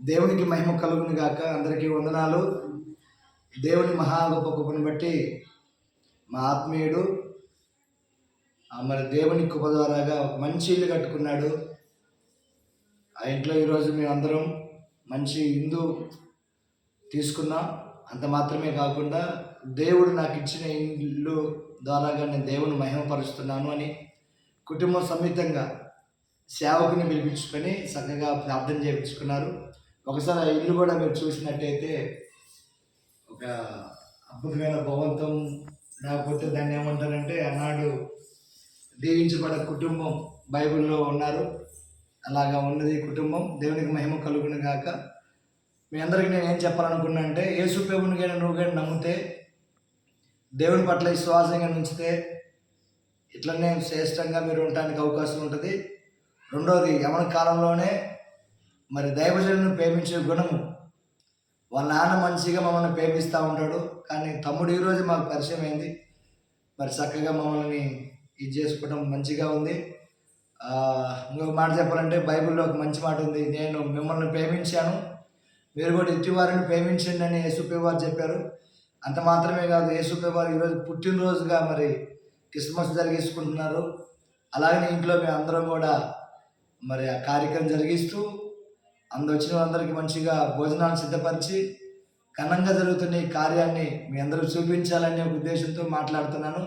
దేవునికి మహిమ కలుగును గాక. అందరికీ వందనాలు. దేవుని మహా గొప్ప కృపను బట్టి మా ఆత్మీయుడు మరి దేవుని కృప ద్వారాగా ఒక మంచి ఇల్లు కట్టుకున్నాడు. ఆ ఇంట్లో ఈరోజు మేమందరం మంచి ఇందు తీసుకున్నాం. అంత మాత్రమే కాకుండా దేవుడు నాకు ఇచ్చిన ఇల్లు ద్వారాగా నేను దేవుని మహిమపరుస్తున్నాను అని కుటుంబ సమేతంగా సేవకుని పిలిపించుకొని చక్కగా ప్రార్థన చేయించుకున్నారు. ఒకసారి ఆ ఇల్లు కూడా మీరు చూసినట్టయితే ఒక అద్భుతమైన భవంతం, లేకపోతే దాన్ని ఏమంటారంటే ఆనాడు దీవించబడ కుటుంబం బైబిల్లో ఉన్నారు. అలాగా ఉన్నది కుటుంబం. దేవునికి మహిమ కలుగును గాక. మీ అందరికీ నేను ఏం చెప్పాలనుకున్నా అంటే, యేసు ప్రభువుని కానీ నువ్వు కానీ నమ్మితే, దేవుని పట్ల విశ్వాసంగా ఉంచితే ఇట్లనే శ్రేష్టంగా మీరు ఉండటానికి అవకాశం ఉంటుంది. రెండోది, యవన కాలంలోనే మరి దైవజనులను ప్రేమించే గుణము. వాళ్ళ నాన్న మంచిగా మమ్మల్ని ప్రేమిస్తూ ఉంటాడు, కానీ తమ్ముడు ఈరోజు మాకు పరిచయం అయింది. మరి చక్కగా మమ్మల్ని ఇది చేసుకోవడం మంచిగా ఉంది. ఇంకొక మాట చెప్పాలంటే, బైబిల్లో ఒక మంచి మాట ఉంది, నేను మిమ్మల్ని ప్రేమించాను, మీరు కూడా ఇట్టివారిని ప్రేమించండి అని యేసుప్రభువు వారు చెప్పారు. అంత మాత్రమే కాదు, యేసుప్రభువు వారు ఈరోజు పుట్టినరోజుగా మరి క్రిస్మస్ జరిగించుకుంటున్నారు. అలాగనే ఇంట్లో మేము అందరం కూడా మరి ఆ కార్యక్రమం జరిగిస్తూ వచ్చిన వాళ్ళందరికీ మంచిగా భోజనాలు సిద్ధపరిచి ఘనంగా జరుగుతున్న ఈ కార్యాన్ని మీ అందరూ చూపించాలనే ఉద్దేశంతో మాట్లాడుతున్నాను.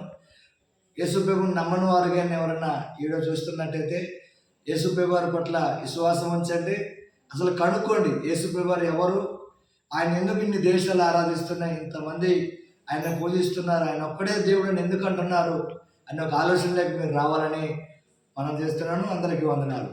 యేసుప్రభువుని నమ్మని వారు కానీ ఎవరన్నా వీడియో చూస్తున్నట్టయితే యేసుప్రభువు వారి పట్ల విశ్వాసం ఉంచండి. అసలు కనుక్కోండి, యేసుప్రభువు వారు ఎవరు, ఆయన ఎందుకు ఇన్ని దేశాలు ఆరాధిస్తున్నాయి, ఇంతమంది ఆయన పూజిస్తున్నారు, ఆయన ఒక్కడే దేవుడిని ఎందుకు అంటున్నారు అనే ఒక ఆలోచనలోకి మీరు రావాలని మనం చేస్తున్నాను. అందరికీ వందనాలు.